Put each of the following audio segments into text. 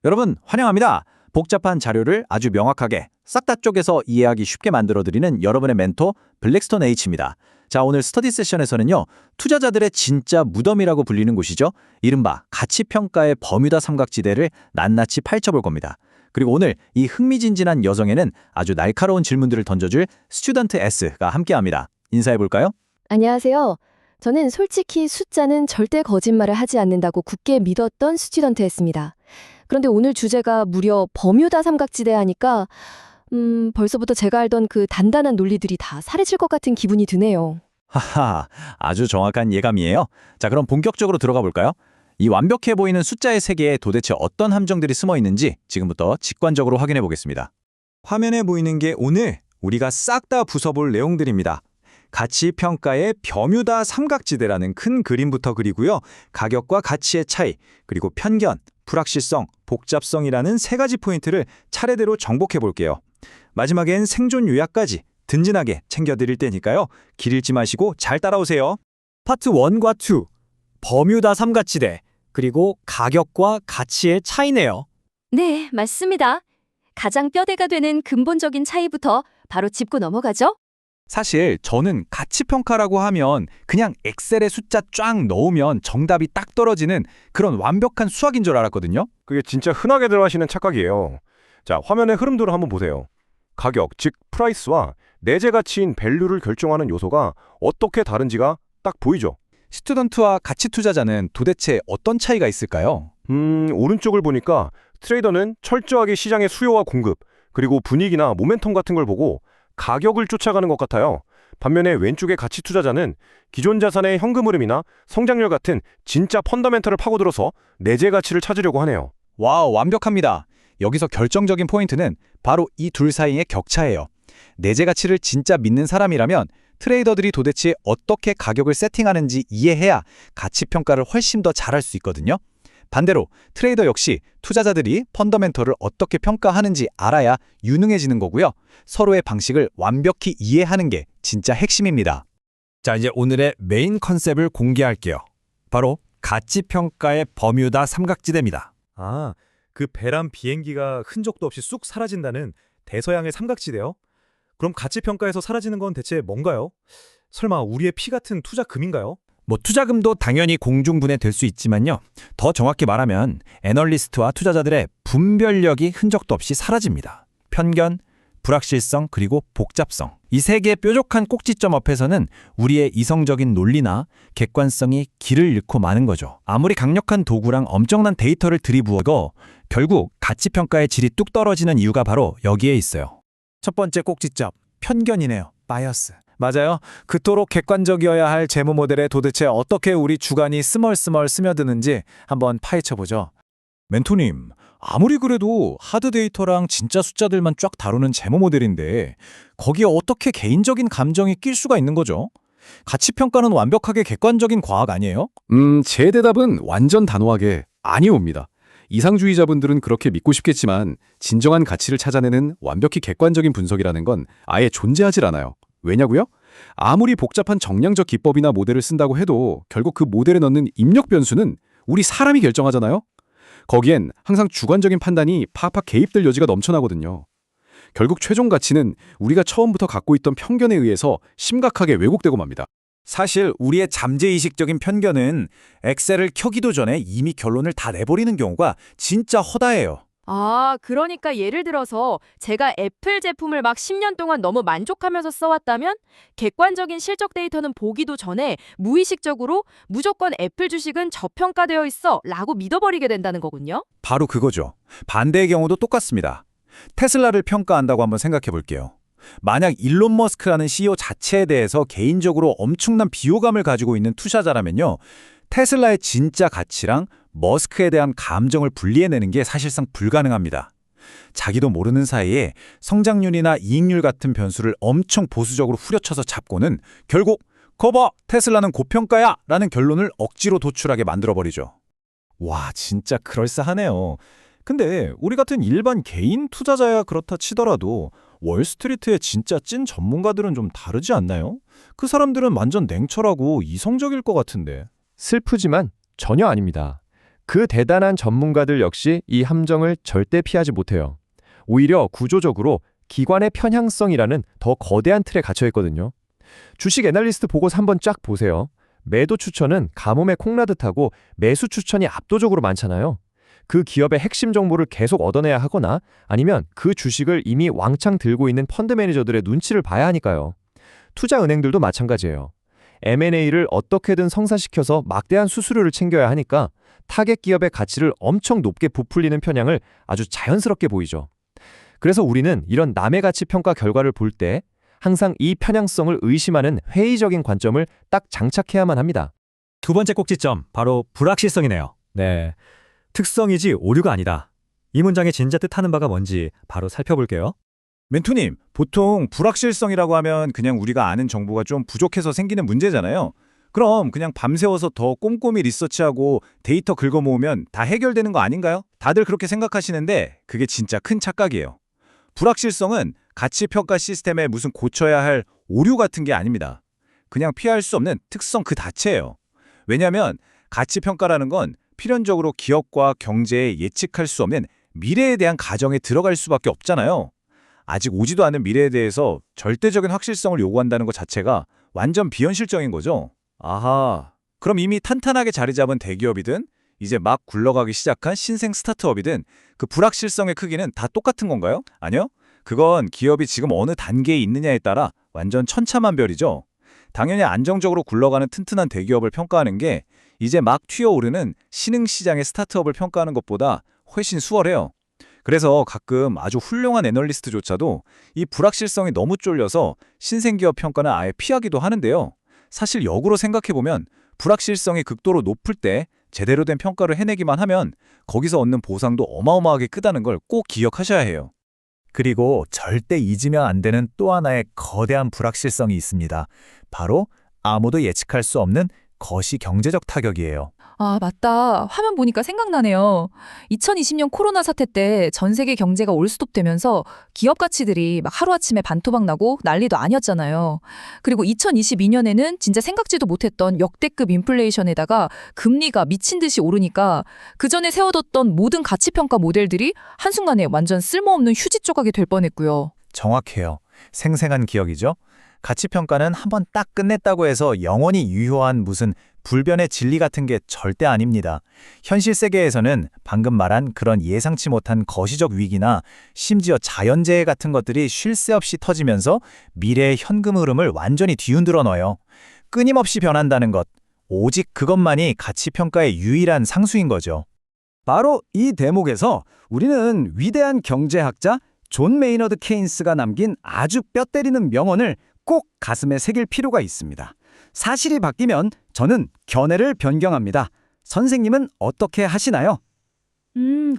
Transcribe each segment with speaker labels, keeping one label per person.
Speaker 1: 여러분 환영합니다. 복잡한 자료를 아주 명확하게 싹 다 쪼개서 이해하기 쉽게 만들어드리는 여러분의 멘토 블랙스톤 H입니다. 자, 오늘 스터디 세션에서는요. 투자자들의 진짜 무덤이라고 불리는 곳이죠. 이른바 가치평가의 버뮤다 삼각지대를 낱낱이 파헤쳐볼 겁니다. 그리고 오늘 이 흥미진진한 여정에는 아주 날카로운 질문들을 던져줄 스튜던트 S가 함께합니다. 인사해볼까요?
Speaker 2: 안녕하세요. 저는 솔직히 숫자는 절대 거짓말을 하지 않는다고 굳게 믿었던 스튜던트였습니다. 그런데 오늘 주제가 무려 버뮤다 삼각지대 하니까 벌써부터 제가 알던 그 단단한 논리들이 다 사라질 것 같은 기분이 드네요.
Speaker 1: 하하, 아주 정확한 예감이에요. 자, 그럼 본격적으로 들어가 볼까요? 이 완벽해 보이는 숫자의 세계에 도대체 어떤 함정들이 숨어 있는지 지금부터 직관적으로 확인해 보겠습니다. 화면에 보이는 게 오늘 우리가 싹 다 부숴볼 내용들입니다. 가치평가의 버뮤다 삼각지대라는 큰 그림부터 그리고요. 가격과 가치의 차이, 그리고 편견, 불확실성, 복잡성이라는 세 가지 포인트를 차례대로 정복해 볼게요. 마지막엔 생존 요약까지 든든하게 챙겨드릴 테니까요. 길 잃지 마시고 잘 따라오세요.
Speaker 3: 파트 1과 2, 버뮤다 삼각지대, 그리고 가격과 가치의 차이네요.
Speaker 2: 네, 맞습니다. 가장 뼈대가 되는 근본적인 차이부터 바로 짚고 넘어가죠.
Speaker 1: 사실 저는 가치평가라고 하면 그냥 엑셀에 숫자 쫙 넣으면 정답이 딱 떨어지는 그런 완벽한 수학인 줄 알았거든요.
Speaker 4: 그게 진짜 흔하게들 하시는 착각이에요. 자, 화면의 흐름도를 한번 보세요. 가격, 즉 프라이스와 내재 가치인 밸류를 결정하는 요소가 어떻게 다른지가 딱 보이죠?
Speaker 1: 스튜던트와 가치 투자자는 도대체 어떤 차이가 있을까요?
Speaker 4: 오른쪽을 보니까 트레이더는 철저하게 시장의 수요와 공급, 그리고 분위기나 모멘텀 같은 걸 보고 가격을 쫓아가는 것 같아요. 반면에 왼쪽의 가치 투자자는 기존 자산의 현금 흐름이나 성장률 같은 진짜 펀더멘털을 파고들어서 내재 가치를 찾으려고 하네요.
Speaker 1: 와우, 완벽합니다. 여기서 결정적인 포인트는 바로 이 둘 사이의 격차예요. 내재 가치를 진짜 믿는 사람이라면 트레이더들이 도대체 어떻게 가격을 세팅하는지 이해해야 가치 평가를 훨씬 더 잘할 수 있거든요. 반대로 트레이더 역시 투자자들이 펀더멘털을 어떻게 평가하는지 알아야 유능해지는 거고요. 서로의 방식을 완벽히 이해하는 게 진짜 핵심입니다.
Speaker 3: 자, 이제 오늘의 메인 컨셉을 공개할게요. 바로 가치평가의 버뮤다 삼각지대입니다.
Speaker 5: 아, 그 배란 비행기가 흔적도 없이 쑥 사라진다는 대서양의 삼각지대요? 그럼 가치평가에서 사라지는 건 대체 뭔가요? 설마 우리의 피 같은 투자금인가요?
Speaker 3: 투자금도 당연히 공중분해될 수 있지만요. 더 정확히 말하면 애널리스트와 투자자들의 분별력이 흔적도 없이 사라집니다. 편견, 불확실성, 그리고 복잡성. 이 세 개의 뾰족한 꼭지점 앞에서는 우리의 이성적인 논리나 객관성이 길을 잃고 마는 거죠. 아무리 강력한 도구랑 엄청난 데이터를 들이부어도 결국 가치평가의 질이 뚝 떨어지는 이유가 바로 여기에 있어요.
Speaker 5: 첫 번째 꼭지점, 편견이네요. 바이어스. 맞아요. 그토록 객관적이어야 할 재무 모델에 도대체 어떻게 우리 주관이 스멀스멀 스며드는지 한번 파헤쳐보죠.
Speaker 1: 멘토님, 아무리 그래도 하드 데이터랑 진짜 숫자들만 쫙 다루는 재무 모델인데 거기에 어떻게 개인적인 감정이 낄 수가 있는 거죠? 가치평가는 완벽하게 객관적인 과학 아니에요?
Speaker 6: 제 대답은 완전 단호하게 아니옵니다. 이상주의자분들은 그렇게 믿고 싶겠지만 진정한 가치를 찾아내는 완벽히 객관적인 분석이라는 건 아예 존재하질 않아요. 왜냐고요? 아무리 복잡한 정량적 기법이나 모델을 쓴다고 해도 결국 그 모델에 넣는 입력 변수는 우리 사람이 결정하잖아요? 거기엔 항상 주관적인 판단이 팍팍 개입될 여지가 넘쳐나거든요. 결국 최종 가치는 우리가 처음부터 갖고 있던 편견에 의해서 심각하게 왜곡되고 맙니다.
Speaker 1: 사실 우리의 잠재의식적인 편견은 엑셀을 켜기도 전에 이미 결론을 다 내버리는 경우가 진짜 허다해요.
Speaker 7: 아, 그러니까 예를 들어서 제가 애플 제품을 막 10년 동안 너무 만족하면서 써왔다면 객관적인 실적 데이터는 보기도 전에 무의식적으로 무조건 애플 주식은 저평가되어 있어 라고 믿어버리게 된다는 거군요.
Speaker 1: 바로 그거죠. 반대의 경우도 똑같습니다. 테슬라를 평가한다고 한번 생각해 볼게요. 만약 일론 머스크라는 CEO 자체에 대해서 개인적으로 엄청난 비호감을 가지고 있는 투자자라면요. 테슬라의 진짜 가치랑 머스크에 대한 감정을 분리해내는 게 사실상 불가능합니다. 자기도 모르는 사이에 성장률이나 이익률 같은 변수를 엄청 보수적으로 후려쳐서 잡고는 결국 거봐 테슬라는 고평가야 라는 결론을 억지로 도출하게 만들어버리죠.
Speaker 5: 와, 진짜 그럴싸하네요. 근데 우리 같은 일반 개인 투자자야 그렇다 치더라도 월스트리트의 진짜 찐 전문가들은 좀 다르지 않나요? 그 사람들은 완전 냉철하고 이성적일 것 같은데.
Speaker 8: 슬프지만 전혀 아닙니다. 그 대단한 전문가들 역시 이 함정을 절대 피하지 못해요. 오히려 구조적으로 기관의 편향성이라는 더 거대한 틀에 갇혀 있거든요. 주식 애널리스트 보고서 한번 쫙 보세요. 매도 추천은 가뭄에 콩나듯하고 매수 추천이 압도적으로 많잖아요. 그 기업의 핵심 정보를 계속 얻어내야 하거나 아니면 그 주식을 이미 왕창 들고 있는 펀드 매니저들의 눈치를 봐야 하니까요. 투자 은행들도 마찬가지예요. M&A를 어떻게든 성사시켜서 막대한 수수료를 챙겨야 하니까 타겟 기업의 가치를 엄청 높게 부풀리는 편향을 아주 자연스럽게 보이죠. 그래서 우리는 이런 남의 가치 평가 결과를 볼 때 항상 이 편향성을 의심하는 회의적인 관점을 딱 장착해야만 합니다.
Speaker 3: 두 번째 꼭지점, 바로 불확실성이네요. 네, 특성이지 오류가 아니다. 이 문장의 진짜 뜻하는 바가 뭔지 바로 살펴볼게요.
Speaker 1: 멘토님, 보통 불확실성이라고 하면 그냥 우리가 아는 정보가 좀 부족해서 생기는 문제잖아요. 그럼 그냥 밤새워서 더 꼼꼼히 리서치하고 데이터 긁어 모으면 다 해결되는 거 아닌가요? 다들 그렇게 생각하시는데 그게 진짜 큰 착각이에요. 불확실성은 가치평가 시스템에 무슨 고쳐야 할 오류 같은 게 아닙니다. 그냥 피할 수 없는 특성 그 자체예요. 왜냐하면 가치평가라는 건 필연적으로 기업과 경제에 예측할 수 없는 미래에 대한 가정에 들어갈 수밖에 없잖아요. 아직 오지도 않은 미래에 대해서 절대적인 확실성을 요구한다는 것 자체가 완전 비현실적인 거죠. 아하, 그럼 이미 탄탄하게 자리 잡은 대기업이든 이제 막 굴러가기 시작한 신생 스타트업이든 그 불확실성의 크기는 다 똑같은 건가요? 아니요. 그건 기업이 지금 어느 단계에 있느냐에 따라 완전 천차만별이죠. 당연히 안정적으로 굴러가는 튼튼한 대기업을 평가하는 게 이제 막 튀어오르는 신흥시장의 스타트업을 평가하는 것보다 훨씬 수월해요. 그래서 가끔 아주 훌륭한 애널리스트조차도 이 불확실성이 너무 쫄려서 신생기업 평가는 아예 피하기도 하는데요. 사실 역으로 생각해보면 불확실성이 극도로 높을 때 제대로 된 평가를 해내기만 하면 거기서 얻는 보상도 어마어마하게 크다는 걸 꼭 기억하셔야 해요.
Speaker 9: 그리고 절대 잊으면 안 되는 또 하나의 거대한 불확실성이 있습니다. 바로 아무도 예측할 수 없는 거시 경제적 타격이에요.
Speaker 10: 아, 맞다. 화면 보니까 생각나네요. 2020년 코로나 사태 때 전 세계 경제가 올스톱되면서 기업 가치들이 막 하루아침에 반토막 나고 난리도 아니었잖아요. 그리고 2022년에는 진짜 생각지도 못했던 역대급 인플레이션에다가 금리가 미친 듯이 오르니까 그전에 세워뒀던 모든 가치평가 모델들이 한순간에 완전 쓸모없는 휴지 조각이 될 뻔했고요.
Speaker 9: 정확해요. 생생한 기억이죠? 가치평가는 한번 딱 끝냈다고 해서 영원히 유효한 무슨 불변의 진리 같은 게 절대 아닙니다. 현실 세계에서는 방금 말한 그런 예상치 못한 거시적 위기나 심지어 자연재해 같은 것들이 쉴 새 없이 터지면서 미래의 현금 흐름을 완전히 뒤흔들어 넣어요. 끊임없이 변한다는 것, 오직 그것만이 가치평가의 유일한 상수인 거죠.
Speaker 11: 바로 이 대목에서 우리는 위대한 경제학자 존 메이너드 케인스가 남긴 아주 뼈 때리는 명언을 꼭 가슴에 새길 필요가 있습니다. 사실이 바뀌면 저는 견해를 변경합니다. 선생님은 어떻게 하시나요?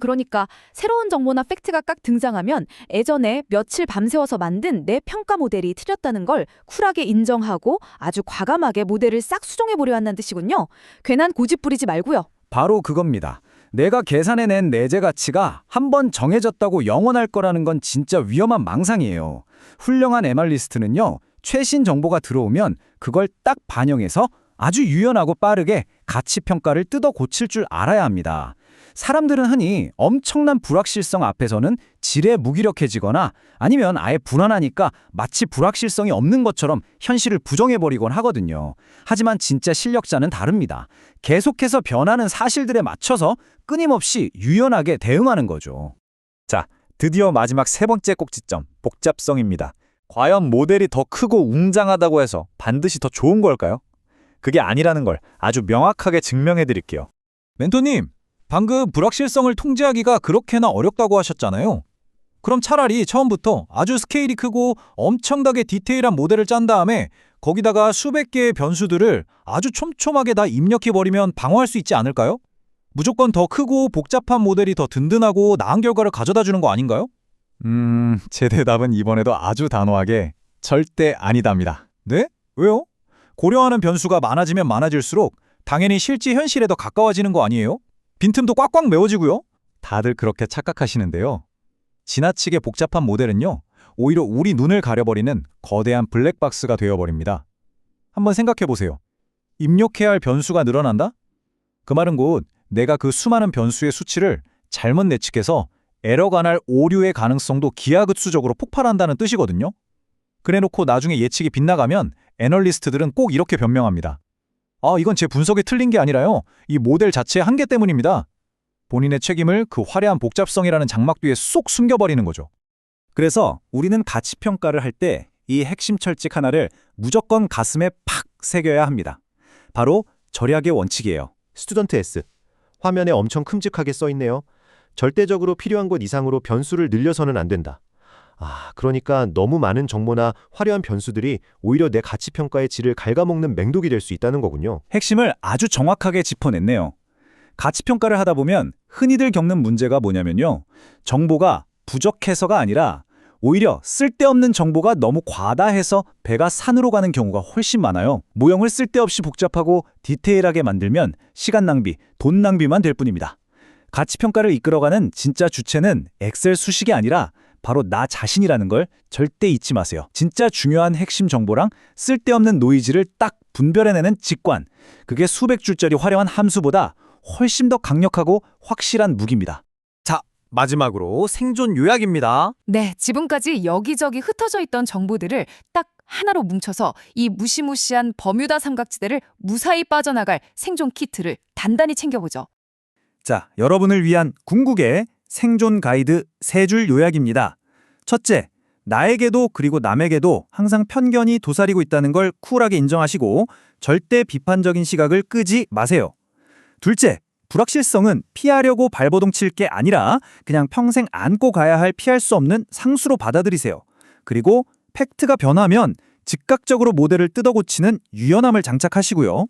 Speaker 7: 그러니까 새로운 정보나 팩트가 깍 등장하면 예전에 며칠 밤새워서 만든 내 평가 모델이 틀렸다는 걸 쿨하게 인정하고 아주 과감하게 모델을 싹 수정해보려 한다는 뜻이군요. 괜한 고집 부리지 말고요.
Speaker 11: 바로 그겁니다. 내가 계산해낸 내재 가치가 한번 정해졌다고 영원할 거라는 건 진짜 위험한 망상이에요. 훌륭한 애널리스트는요, 최신 정보가 들어오면 그걸 딱 반영해서 아주 유연하고 빠르게 가치평가를 뜯어 고칠 줄 알아야 합니다. 사람들은 흔히 엄청난 불확실성 앞에서는 지레 무기력해지거나 아니면 아예 불안하니까 마치 불확실성이 없는 것처럼 현실을 부정해버리곤 하거든요. 하지만 진짜 실력자는 다릅니다. 계속해서 변하는 사실들에 맞춰서 끊임없이 유연하게 대응하는 거죠.
Speaker 9: 자, 드디어 마지막 세 번째 꼭지점, 복잡성입니다. 과연 모델이 더 크고 웅장하다고 해서 반드시 더 좋은 걸까요? 그게 아니라는 걸 아주 명확하게 증명해 드릴게요.
Speaker 1: 멘토님, 방금 불확실성을 통제하기가 그렇게나 어렵다고 하셨잖아요. 그럼 차라리 처음부터 아주 스케일이 크고 엄청나게 디테일한 모델을 짠 다음에 거기다가 수백 개의 변수들을 아주 촘촘하게 다 입력해버리면 방어할 수 있지 않을까요? 무조건 더 크고 복잡한 모델이 더 든든하고 나은 결과를 가져다 주는 거 아닌가요?
Speaker 9: 제 대답은 이번에도 아주 단호하게 절대 아니답니다.
Speaker 1: 네? 왜요? 고려하는 변수가 많아지면 많아질수록 당연히 실제 현실에 더 가까워지는 거 아니에요? 빈틈도 꽉꽉 메워지고요.
Speaker 9: 다들 그렇게 착각하시는데요. 지나치게 복잡한 모델은요, 오히려 우리 눈을 가려버리는 거대한 블랙박스가 되어버립니다.
Speaker 1: 한번 생각해보세요. 입력해야 할 변수가 늘어난다? 그 말은 곧 내가 그 수많은 변수의 수치를 잘못 예측해서 에러가 날 오류의 가능성도 기하급수적으로 폭발한다는 뜻이거든요. 그래놓고 나중에 예측이 빗나가면 애널리스트들은 꼭 이렇게 변명합니다. 이건 제 분석이 틀린 게 아니라요. 이 모델 자체의 한계 때문입니다. 본인의 책임을 그 화려한 복잡성이라는 장막 뒤에 쏙 숨겨버리는 거죠.
Speaker 3: 그래서 우리는 가치평가를 할 때 이 핵심 철칙 하나를 무조건 가슴에 팍 새겨야 합니다. 바로 절약의 원칙이에요.
Speaker 12: 스튜던트 S. 화면에 엄청 큼직하게 써 있네요. 절대적으로 필요한 것 이상으로 변수를 늘려서는 안 된다. 그러니까 너무 많은 정보나 화려한 변수들이 오히려 내 가치평가의 질을 갉아먹는 맹독이 될 수 있다는 거군요.
Speaker 3: 핵심을 아주 정확하게 짚어냈네요. 가치평가를 하다 보면 흔히들 겪는 문제가 뭐냐면요. 정보가 부족해서가 아니라 오히려 쓸데없는 정보가 너무 과다해서 배가 산으로 가는 경우가 훨씬 많아요. 모형을 쓸데없이 복잡하고 디테일하게 만들면 시간 낭비, 돈 낭비만 될 뿐입니다. 가치평가를 이끌어가는 진짜 주체는 엑셀 수식이 아니라 바로 나 자신이라는 걸 절대 잊지 마세요. 진짜 중요한 핵심 정보랑 쓸데없는 노이즈를 딱 분별해내는 직관. 그게 수백 줄짜리 화려한 함수보다 훨씬 더 강력하고 확실한 무기입니다.
Speaker 11: 마지막으로 생존 요약입니다.
Speaker 10: 네, 지금까지 여기저기 흩어져 있던 정보들을 딱 하나로 뭉쳐서 이 무시무시한 버뮤다 삼각지대를 무사히 빠져나갈 생존 키트를 단단히 챙겨보죠.
Speaker 3: 자, 여러분을 위한 궁극의 생존 가이드 3줄 요약입니다. 첫째, 나에게도 그리고 남에게도 항상 편견이 도사리고 있다는 걸 쿨하게 인정하시고 절대 비판적인 시각을 끄지 마세요. 둘째, 불확실성은 피하려고 발버둥 칠 게 아니라 그냥 평생 안고 가야 할 피할 수 없는 상수로 받아들이세요. 그리고 팩트가 변하면 즉각적으로 모델을 뜯어고치는 유연함을 장착하시고요.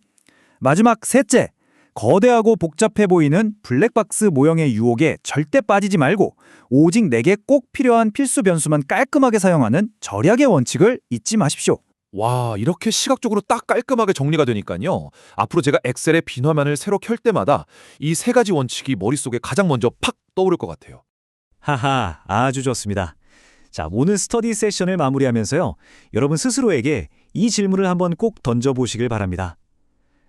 Speaker 3: 마지막 셋째, 거대하고 복잡해 보이는 블랙박스 모형의 유혹에 절대 빠지지 말고 오직 내게 꼭 필요한 필수 변수만 깔끔하게 사용하는 절약의 원칙을 잊지 마십시오.
Speaker 13: 와, 이렇게 시각적으로 딱 깔끔하게 정리가 되니까요. 앞으로 제가 엑셀의 빈 화면을 새로 켤 때마다 이 3가지 원칙이 머릿속에 가장 먼저 팍 떠오를 것 같아요.
Speaker 3: 하하, 아주 좋습니다. 자, 오늘 스터디 세션을 마무리하면서요. 여러분 스스로에게 이 질문을 한번 꼭 던져보시길 바랍니다.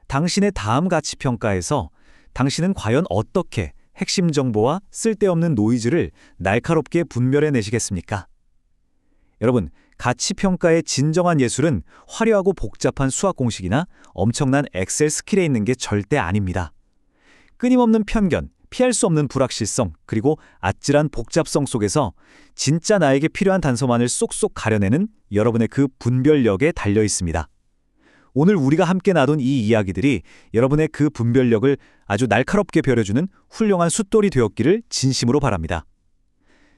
Speaker 3: 당신의 다음 가치평가에서 당신은 과연 어떻게 핵심 정보와 쓸데없는 노이즈를 날카롭게 분별해내시겠습니까? 여러분, 가치평가의 진정한 예술은 화려하고 복잡한 수학 공식이나 엄청난 엑셀 스킬에 있는 게 절대 아닙니다. 끊임없는 편견, 피할 수 없는 불확실성, 그리고 아찔한 복잡성 속에서 진짜 나에게 필요한 단서만을 쏙쏙 가려내는 여러분의 그 분별력에 달려 있습니다. 오늘 우리가 함께 나눈 이 이야기들이 여러분의 그 분별력을 아주 날카롭게 벼려주는 훌륭한 숫돌이 되었기를 진심으로 바랍니다.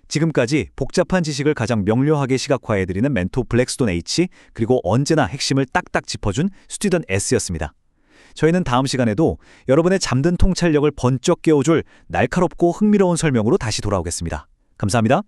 Speaker 3: 지금까지 복잡한 지식을 가장 명료하게 시각화해드리는 멘토 블랙스톤 H, 그리고 언제나 핵심을 딱딱 짚어준 스튜던트 S였습니다. 저희는 다음 시간에도 여러분의 잠든 통찰력을 번쩍 깨워줄 날카롭고 흥미로운 설명으로 다시 돌아오겠습니다. 감사합니다.